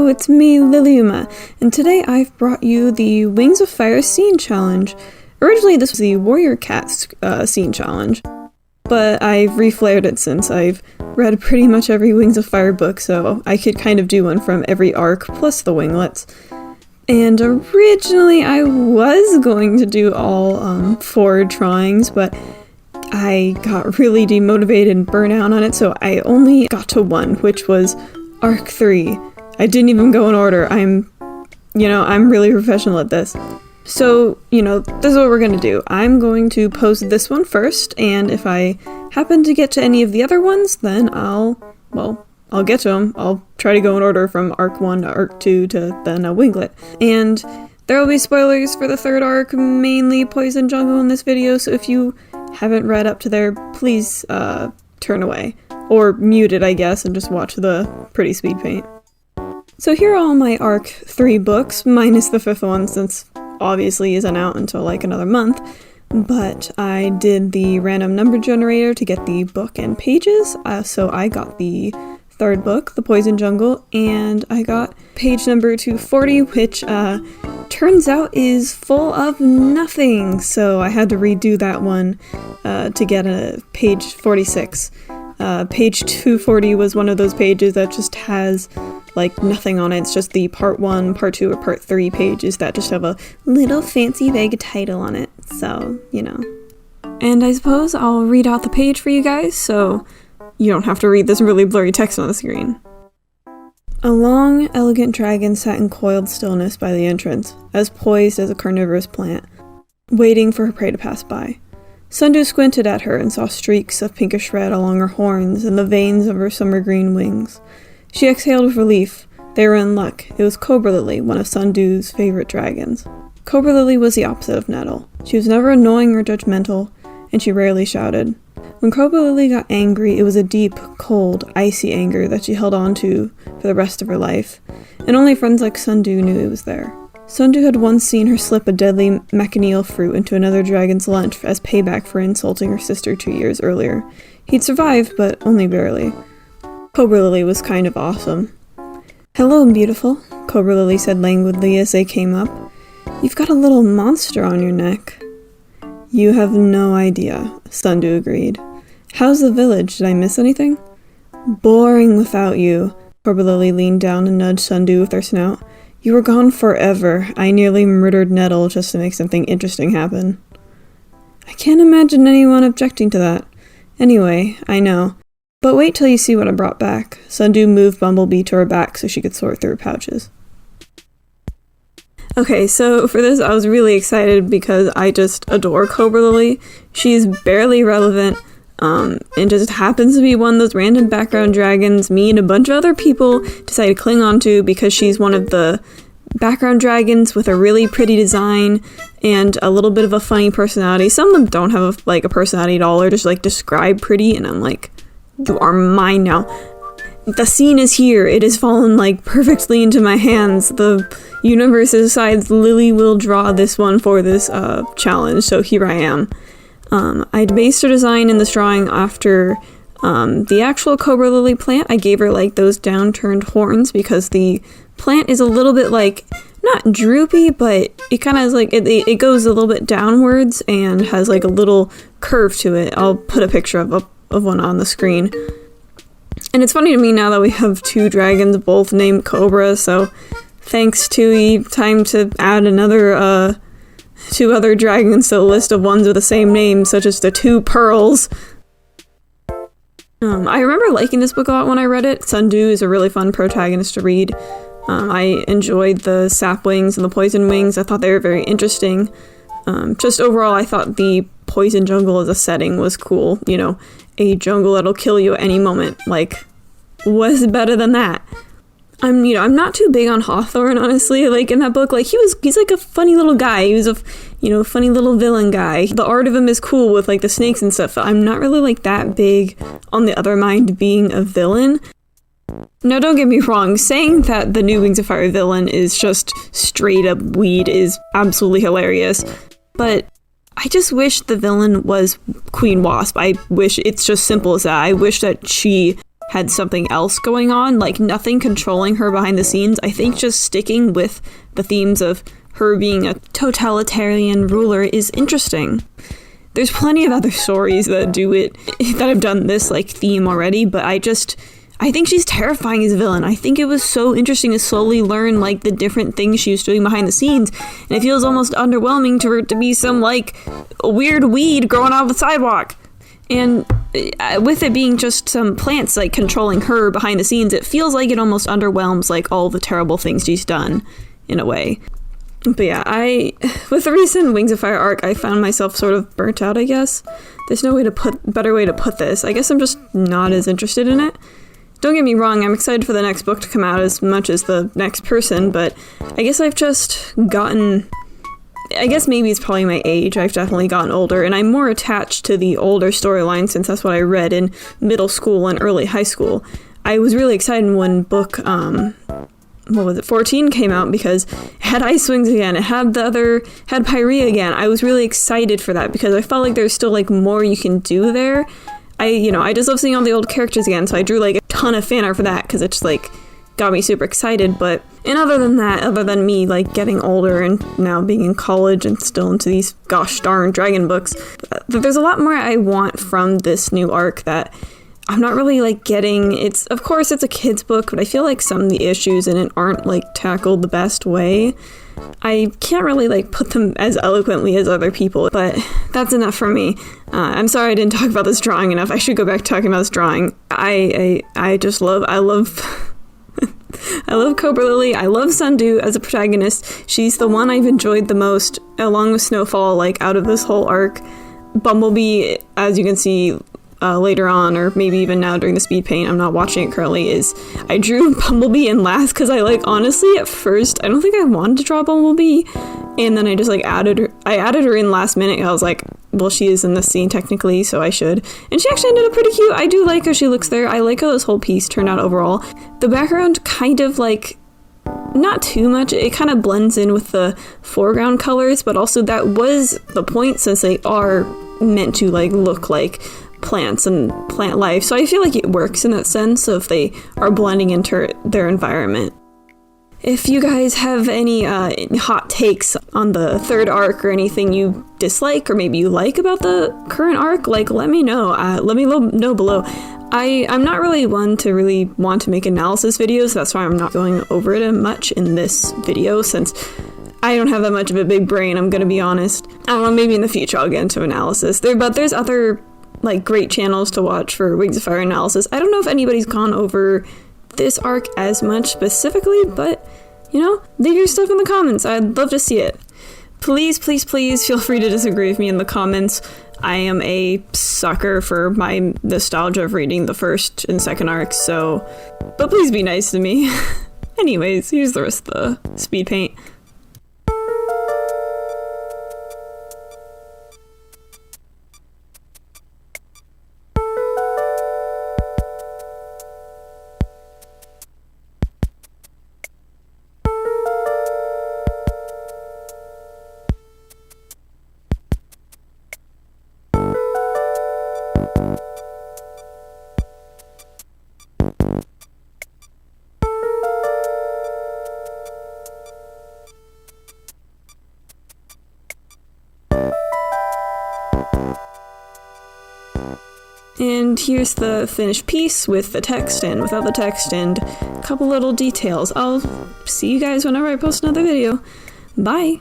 Hello, it's me, Liliuma, and today I've brought you the Wings of Fire Scene Challenge. Originally this was the Warrior Cat Scene Challenge, but I've re-flared it since I've read pretty much every Wings of Fire book, so I could kind of do one from every arc, plus the winglets. And originally I was going to do all 4 drawings, but I got really demotivated and burnt out on it, so I only got to 1, which was Arc 3. I didn't even go in order. I'm really professional at this. So, this is what we're gonna do. I'm going to post this one first, and if I happen to get to any of the other ones, then I'll get to them. I'll try to go in order from Arc 1 to Arc 2 to then a winglet. And there will be spoilers for the 3rd arc, mainly Poison Jungle in this video, so if you haven't read up to there, please turn away. Or mute it, I guess, and just watch the pretty speed paint. So here are all my Arc 3 books, minus the 5th one, since obviously isn't out until like another month. But I did the random number generator to get the book and pages, so I got the 3rd book, The Poison Jungle, and I got page number 240, which turns out is full of nothing, so I had to redo that one to get a page 46. Page 240 was one of those pages that just has like nothing on it. It's just the part 1, part 2, or part 3 pages that just have a little fancy vague title on it, so, And I suppose I'll read out the page for you guys, so you don't have to read this really blurry text on the screen. A long, elegant dragon sat in coiled stillness by the entrance, as poised as a carnivorous plant, waiting for her prey to pass by. Sundew squinted at her and saw streaks of pinkish red along her horns and the veins of her summer green wings. She exhaled with relief. They were in luck. It was Cobra Lily, one of Sundew's favorite dragons. Cobra Lily was the opposite of Nettle. She was never annoying or judgmental, and she rarely shouted. When Cobra Lily got angry, it was a deep, cold, icy anger that she held on to for the rest of her life, and only friends like Sundew knew it was there. Sundew had once seen her slip a deadly machineel fruit into another dragon's lunch as payback for insulting her sister 2 years earlier. He'd survived, but only barely. Cobra Lily was kind of awesome. "Hello, beautiful," Cobra Lily said languidly as they came up. "You've got a little monster on your neck." "You have no idea," Sundew agreed. "How's the village? Did I miss anything?" "Boring without you." Cobra Lily leaned down and nudged Sundew with her snout. "You were gone forever. I nearly murdered Nettle just to make something interesting happen." "I can't imagine anyone objecting to that. Anyway, I know. But wait till you see what I brought back." Sundew moved Bumblebee to her back so she could sort through her pouches. Okay, so for this I was really excited because I just adore Cobra Lily. She's barely relevant, and just happens to be one of those random background dragons me and a bunch of other people decided to cling on to because she's one of the background dragons with a really pretty design and a little bit of a funny personality. Some of them don't have a personality at all, or just describe pretty, and I'm like, you are mine now. The scene is here. It has fallen perfectly into my hands. The universe decides Lily will draw this one for this challenge, so here I am. I'd based her design in this drawing after the actual Cobra Lily plant. I gave her those downturned horns because the plant is a little bit not droopy, but it kind of has it goes a little bit downwards and has a little curve to it. I'll put a picture of one on the screen. And it's funny to me now that we have 2 dragons both named Cobra, so thanks Hiii, time to add another 2 other dragons to the list of ones with the same name, such as the 2 pearls. I remember liking this book a lot when I read it. Sundew is a really fun protagonist to read. I enjoyed the sap wings and the poison wings. I thought they were very interesting. Just overall, I thought the Poison Jungle as a setting was cool. A jungle that'll kill you at any moment. What's better than that? I'm not too big on Hawthorne, honestly. In that book, he's a funny little guy. He was a, funny little villain guy. The art of him is cool with the snakes and stuff. I'm not really that big on the other mind being a villain. Now, don't get me wrong. Saying that the new Wings of Fire villain is just straight up weed is absolutely hilarious. But I just wish the villain was Queen Wasp. I wish it's just simple as that. I wish that she had something else going on, like nothing controlling her behind the scenes. I think just sticking with the themes of her being a totalitarian ruler is interesting. There's plenty of other stories that do it, that have done this like theme already, but I think she's terrifying as a villain. I think it was so interesting to slowly learn like the different things she was doing behind the scenes, and it feels almost underwhelming to her to be some like weird weed growing off the sidewalk. And with it being just some plants like controlling her behind the scenes, it feels like it almost underwhelms like all the terrible things she's done in a way. But yeah, with the recent Wings of Fire arc, I found myself sort of burnt out, I guess. There's no better way to put this. I guess I'm just not as interested in it. Don't get me wrong, I'm excited for the next book to come out as much as the next person, but I guess I've just gotten... I guess maybe it's probably my age. I've definitely gotten older, and I'm more attached to the older storyline since that's what I read in middle school and early high school. I was really excited when book, 14 came out, because it had Ice Wings again, it had had Pyrea again. I was really excited for that because I felt like there's still like more you can do there. I just love seeing all the old characters again, so I drew like a ton of fan art for that because it just like got me super excited. And other than me like getting older and now being in college and still into these gosh darn dragon books, there's a lot more I want from this new arc that I'm not really like getting. Of course it's a kid's book, but I feel like some of the issues in it aren't like tackled the best way. I can't really like put them as eloquently as other people, but that's enough for me. I'm sorry I didn't talk about this drawing enough. I should go back to talking about this drawing. I love I love Cobra Lily. I love Sundew as a protagonist. She's the one I've enjoyed the most, along with Snowfall, like out of this whole arc. Bumblebee, as you can see later on, or maybe even now during the speed paint, I'm not watching it currently, I drew Bumblebee in last because honestly at first I don't think I wanted to draw Bumblebee, and then I just like added her in last minute. I was like, well, she is in this scene technically, so I should. And she actually ended up pretty cute. I do like how she looks there. I like how this whole piece turned out overall. The background kind of like, not too much, it kind of blends in with the foreground colors, but also that was the point since they are meant to like look like plants and plant life, so I feel like it works in that sense of they are blending into their environment. If you guys have any hot takes on the third arc or anything you dislike or maybe you like about the current arc, like let me know. Let me know below. I'm not really one to really want to make analysis videos, so that's why I'm not going over it much in this video, since I don't have that much of a big brain, I'm gonna be honest. I don't know, maybe in the future I'll get into analysis. But there's other like great channels to watch for Wings of Fire analysis. I don't know if anybody's gone over this arc as much specifically, but leave your stuff in the comments. I'd love to see it. Please feel free to disagree with me in the comments. I am a sucker for my nostalgia of reading the first and second arcs, but please be nice to me. Anyways, here's the rest of the speed paint. And here's the finished piece with the text and without the text and a couple little details. I'll see you guys whenever I post another video. Bye!